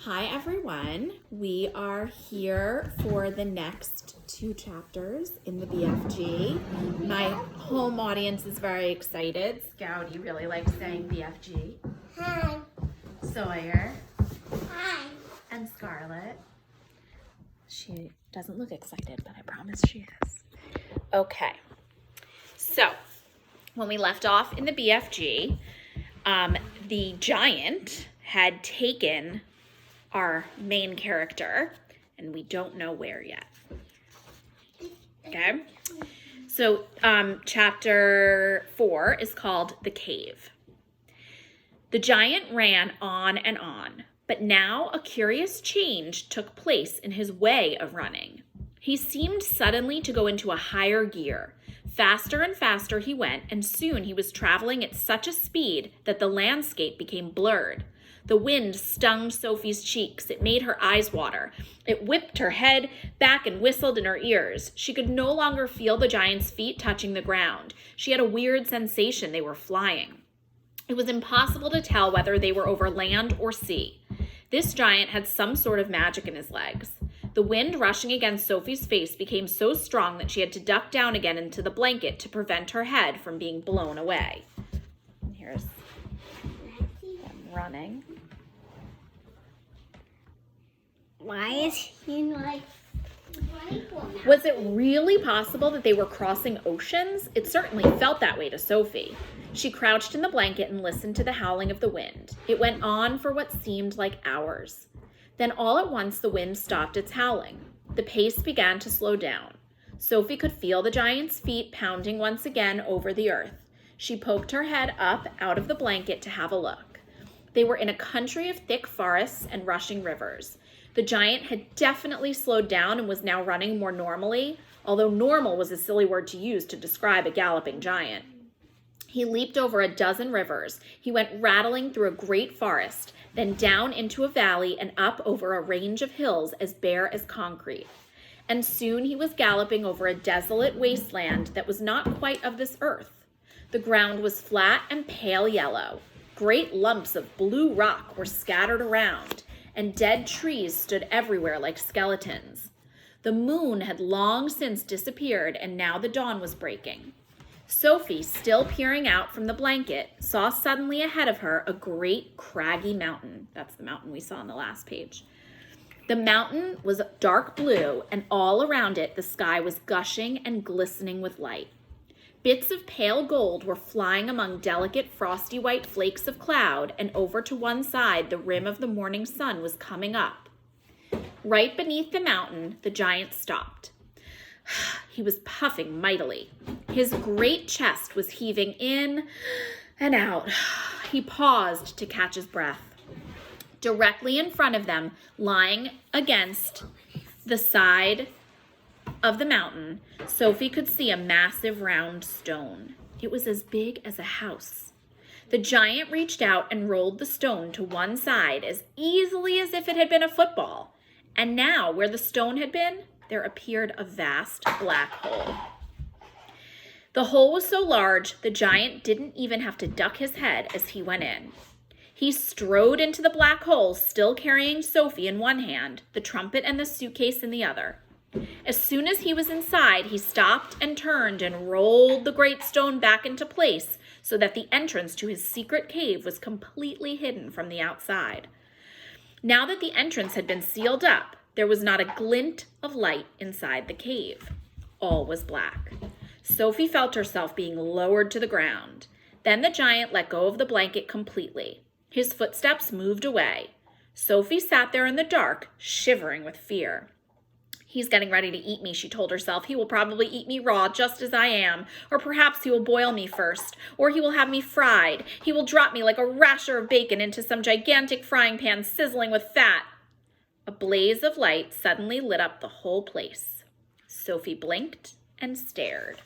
Hi everyone, we are here for the next 2 chapters in the BFG. My home audience is very excited. Scouty really likes saying BFG. Hi. Sawyer. Hi. And Scarlett. She doesn't look excited, but I promise she is. Okay, so when we left off in the BFG, the giant had taken our main character, and we don't know where yet. Okay, so chapter 4 is called The Cave. The giant ran on and on, but now a curious change took place in his way of running. He seemed suddenly to go into a higher gear. Faster and faster he went, and soon he was traveling at such a speed that the landscape became blurred. The wind stung Sophie's cheeks. It made her eyes water. It whipped her head back and whistled in her ears. She could no longer feel the giant's feet touching the ground. She had a weird sensation they were flying. It was impossible to tell whether they were over land or sea. This giant had some sort of magic in his legs. The wind rushing against Sophie's face became so strong that she had to duck down again into the blanket to prevent her head from being blown away. Here's him running. Why is he like running for now? Was it really possible that they were crossing oceans? It certainly felt that way to Sophie. She crouched in the blanket and listened to the howling of the wind. It went on for what seemed like hours. Then all at once the wind stopped its howling. The pace began to slow down. Sophie could feel the giant's feet pounding once again over the earth. She poked her head up out of the blanket to have a look. They were in a country of thick forests and rushing rivers. The giant had definitely slowed down and was now running more normally, although normal was a silly word to use to describe a galloping giant. He leaped over a dozen rivers. He went rattling through a great forest, then down into a valley and up over a range of hills as bare as concrete. And soon he was galloping over a desolate wasteland that was not quite of this earth. The ground was flat and pale yellow. Great lumps of blue rock were scattered around, and dead trees stood everywhere like skeletons. The moon had long since disappeared, and now the dawn was breaking. Sophie, still peering out from the blanket, saw suddenly ahead of her a great craggy mountain. That's the mountain we saw on the last page. The mountain was dark blue, and all around it the sky was gushing and glistening with light. Bits of pale gold were flying among delicate frosty white flakes of cloud, and over to one side the rim of the morning sun was coming up. Right beneath the mountain, the giant stopped. He was puffing mightily. His great chest was heaving in and out. He paused to catch his breath. Directly in front of them, lying against the side of the mountain, Sophie could see a massive round stone. It was as big as a house. The giant reached out and rolled the stone to one side as easily as if it had been a football. And now, where the stone had been, there appeared a vast black hole. The hole was so large, the giant didn't even have to duck his head as he went in. He strode into the black hole, still carrying Sophie in one hand, the trumpet and the suitcase in the other. As soon as he was inside, he stopped and turned and rolled the great stone back into place so that the entrance to his secret cave was completely hidden from the outside. Now that the entrance had been sealed up, there was not a glint of light inside the cave. All was black. Sophie felt herself being lowered to the ground. Then the giant let go of the blanket completely. His footsteps moved away. Sophie sat there in the dark, shivering with fear. He's getting ready to eat me, she told herself. He will probably eat me raw, just as I am. Or perhaps he will boil me first. Or he will have me fried. He will drop me like a rasher of bacon into some gigantic frying pan sizzling with fat. A blaze of light suddenly lit up the whole place. Sophie blinked and stared.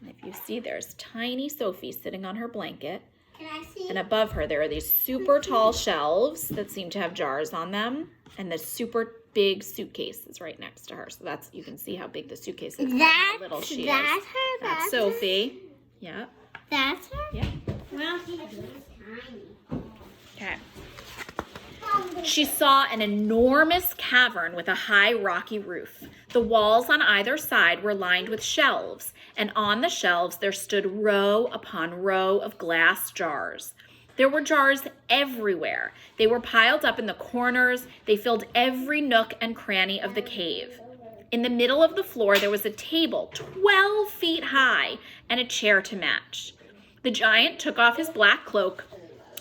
And if you see, there's tiny Sophie sitting on her blanket. Can I see? And above her, there are these super tall shelves that seem to have jars on them. And the super big suitcase is right next to her. So that's, you can see how big the suitcase is. How little she is. That's her. That's Sophie. Yeah. That's her? Yeah. Well, she's tiny. Okay. She saw an enormous cavern with a high rocky roof. The walls on either side were lined with shelves, and on the shelves there stood row upon row of glass jars. There were jars everywhere. They were piled up in the corners. They filled every nook and cranny of the cave. In the middle of the floor there was a table 12 feet high and a chair to match. The giant took off his black cloak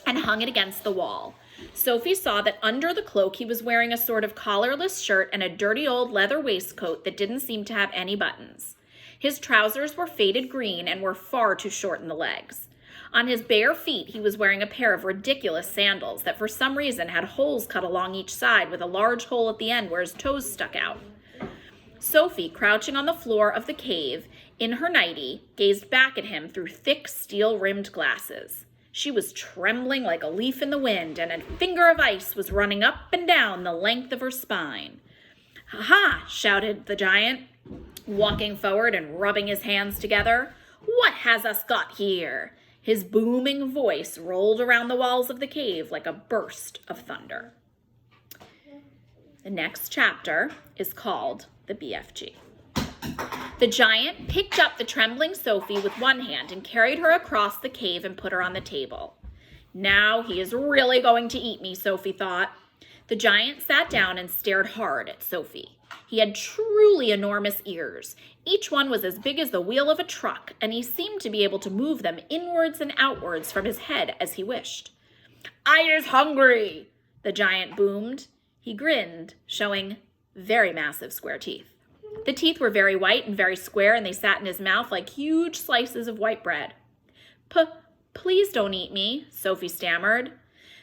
and hung it against the wall. Sophie saw that under the cloak he was wearing a sort of collarless shirt and a dirty old leather waistcoat that didn't seem to have any buttons. His trousers were faded green and were far too short in the legs. On his bare feet he was wearing a pair of ridiculous sandals that for some reason had holes cut along each side with a large hole at the end where his toes stuck out. Sophie, crouching on the floor of the cave in her nightie, gazed back at him through thick steel-rimmed glasses. She was trembling like a leaf in the wind, and a finger of ice was running up and down the length of her spine. "Ha-ha!" shouted the giant, walking forward and rubbing his hands together. "What has us got here?" His booming voice rolled around the walls of the cave like a burst of thunder. The next chapter is called the BFG. The giant picked up the trembling Sophie with one hand and carried her across the cave and put her on the table. "Now he is really going to eat me," Sophie thought. The giant sat down and stared hard at Sophie. He had truly enormous ears. Each one was as big as the wheel of a truck, and he seemed to be able to move them inwards and outwards from his head as he wished. "I is hungry," the giant boomed. He grinned, showing very massive square teeth. The teeth were very white and very square, and they sat in his mouth like huge slices of white bread. Please don't eat me," Sophie stammered.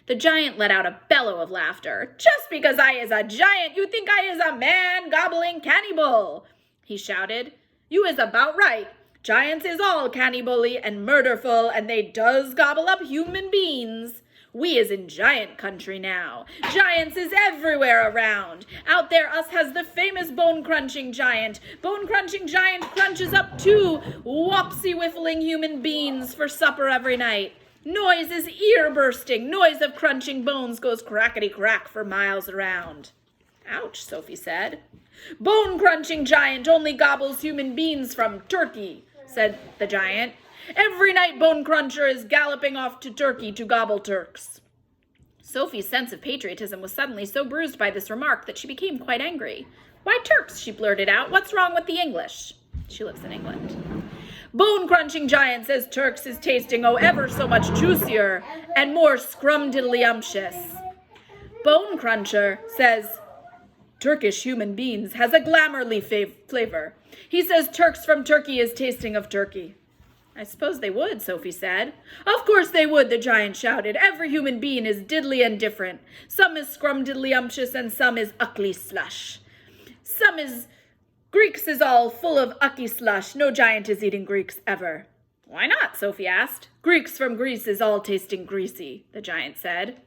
The giant let out a bellow of laughter. "Just because I is a giant, you think I is a man-gobbling cannibal," he shouted. "You is about right. Giants is all cannibally and murderful, and they does gobble up human beings. We is in giant country now. Giants is everywhere around. Out there us has the famous bone-crunching giant. Bone-crunching giant crunches up 2 wopsy-whiffling human beings for supper every night. Noise is ear-bursting. Noise of crunching bones goes crackety-crack for miles around." "Ouch," Sophie said. "Bone-crunching giant only gobbles human beings from Turkey," said the giant. "Every night Bone Cruncher is galloping off to Turkey to gobble Turks." Sophie's sense of patriotism was suddenly so bruised by this remark that she became quite angry. "Why Turks?" she blurted out. "What's wrong with the English?" She lives in England. "Bone-crunching giant says Turks is tasting ever so much juicier and more scrumdiddlyumptious. Bone Cruncher says Turkish human beings has a glamourly flavor. He says Turks from Turkey is tasting of Turkey." "I suppose they would," Sophie said. "Of course they would," the giant shouted. "Every human being is diddly and different. Some is scrumdiddlyumptious and some is uckly slush. Some is Greeks is all full of ucky slush. No giant is eating Greeks ever." "Why not?" Sophie asked. "Greeks from Greece is all tasting greasy," the giant said.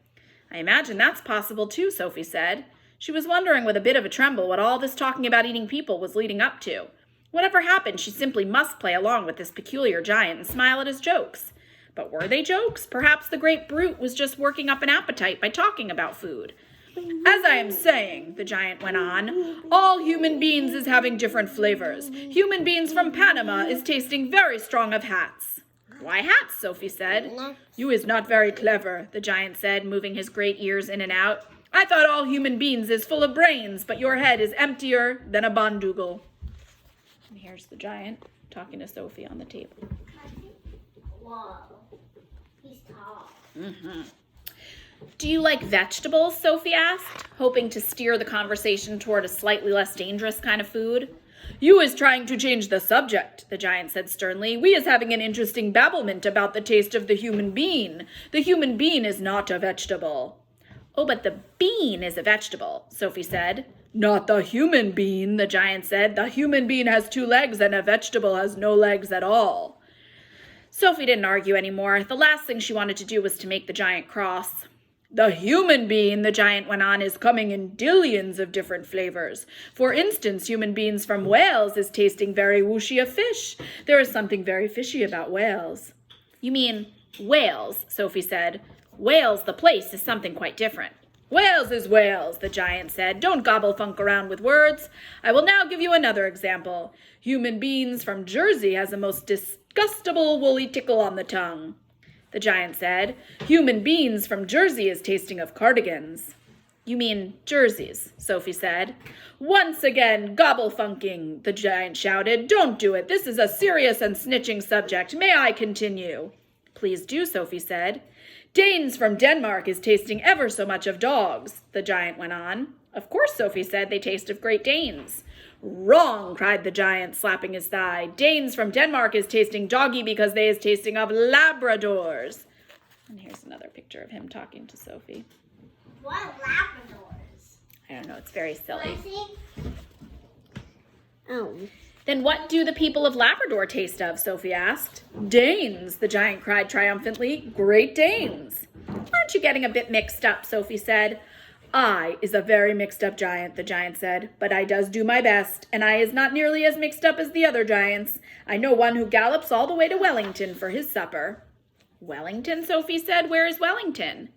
"I imagine that's possible too," Sophie said. She was wondering with a bit of a tremble what all this talking about eating people was leading up to. Whatever happened, she simply must play along with this peculiar giant and smile at his jokes. But were they jokes? Perhaps the great brute was just working up an appetite by talking about food. "As I am saying," the giant went on, "all human beings is having different flavors. Human beings from Panama is tasting very strong of hats." "Why hats?" Sophie said. "You is not very clever," the giant said, moving his great ears in and out. "I thought all human beings is full of brains, but your head is emptier than a bondoogle." And here's the giant talking to Sophie on the table. Whoa. He's tall. "Do you like vegetables?" Sophie asked, hoping to steer the conversation toward a slightly less dangerous kind of food. "You is trying to change the subject," the giant said sternly. "We is having an interesting babblement about the taste of the human bean. The human bean is not a vegetable." "Oh, but the bean is a vegetable," Sophie said. "Not the human bean," the giant said. "The human bean has 2 legs and a vegetable has no legs at all." Sophie didn't argue anymore. The last thing she wanted to do was to make the giant cross. "The human bean," the giant went on, "is coming in dillions of different flavors. For instance, human beings from Wales is tasting very whooshy of fish. There is something very fishy about Wales." "You mean Wales," Sophie said. "Wales, the place, is something quite different." Whales is whales, the giant said. Don't gobble funk around with words. I will now give you another example. Human beings from Jersey has a most disgustable woolly tickle on the tongue. The giant said, Human beings from Jersey is tasting of cardigans. You mean jerseys, Sophie said. Once again, gobble funking, the giant shouted. Don't do it. This is a serious and snitching subject. May I continue? Please do, Sophie said. Danes from Denmark is tasting ever so much of dogs, the giant went on. Of course, Sophie said, they taste of Great Danes. Wrong, cried the giant, slapping his thigh. Danes from Denmark is tasting doggy because they is tasting of Labradors. And here's another picture of him talking to Sophie. What Labradors? I don't know, it's very silly. Oh. Then what do the people of Labrador taste of? Sophie asked. Danes, the giant cried triumphantly. Great Danes. Aren't you getting a bit mixed up? Sophie said. I is a very mixed up giant, the giant said, but I does do my best, and I is not nearly as mixed up as the other giants. I know one who gallops all the way to Wellington for his supper. Wellington, Sophie said. Where is Wellington?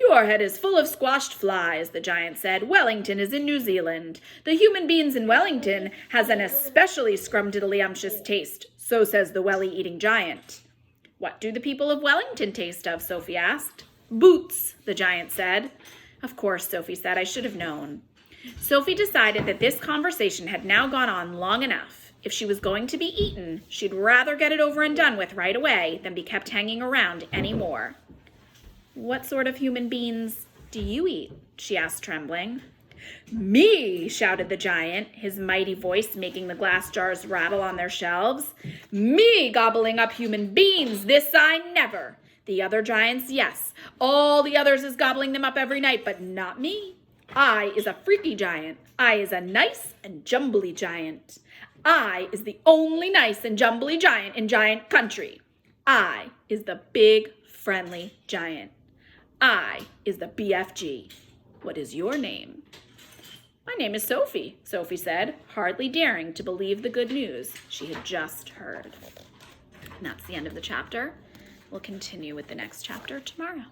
Your head is full of squashed flies, the giant said. Wellington is in New Zealand. The human beings in Wellington has an especially scrumdiddlyumptious taste, so says the welly-eating giant. What do the people of Wellington taste of? Sophie asked. Boots, the giant said. Of course, Sophie said. I should have known. Sophie decided that this conversation had now gone on long enough. If she was going to be eaten, she'd rather get it over and done with right away than be kept hanging around any more. What sort of human beings do you eat? She asked, trembling. Me, shouted the giant, his mighty voice making the glass jars rattle on their shelves. Me gobbling up human beings, this I never. The other giants, yes. All the others is gobbling them up every night, but not me. I is a freaky giant. I is a nice and jumbly giant. I is the only nice and jumbly giant in giant country. I is the big, friendly giant. I is the BFG. What is your name? My name is Sophie, Sophie said, hardly daring to believe the good news she had just heard. And that's the end of the chapter. We'll continue with the next chapter tomorrow.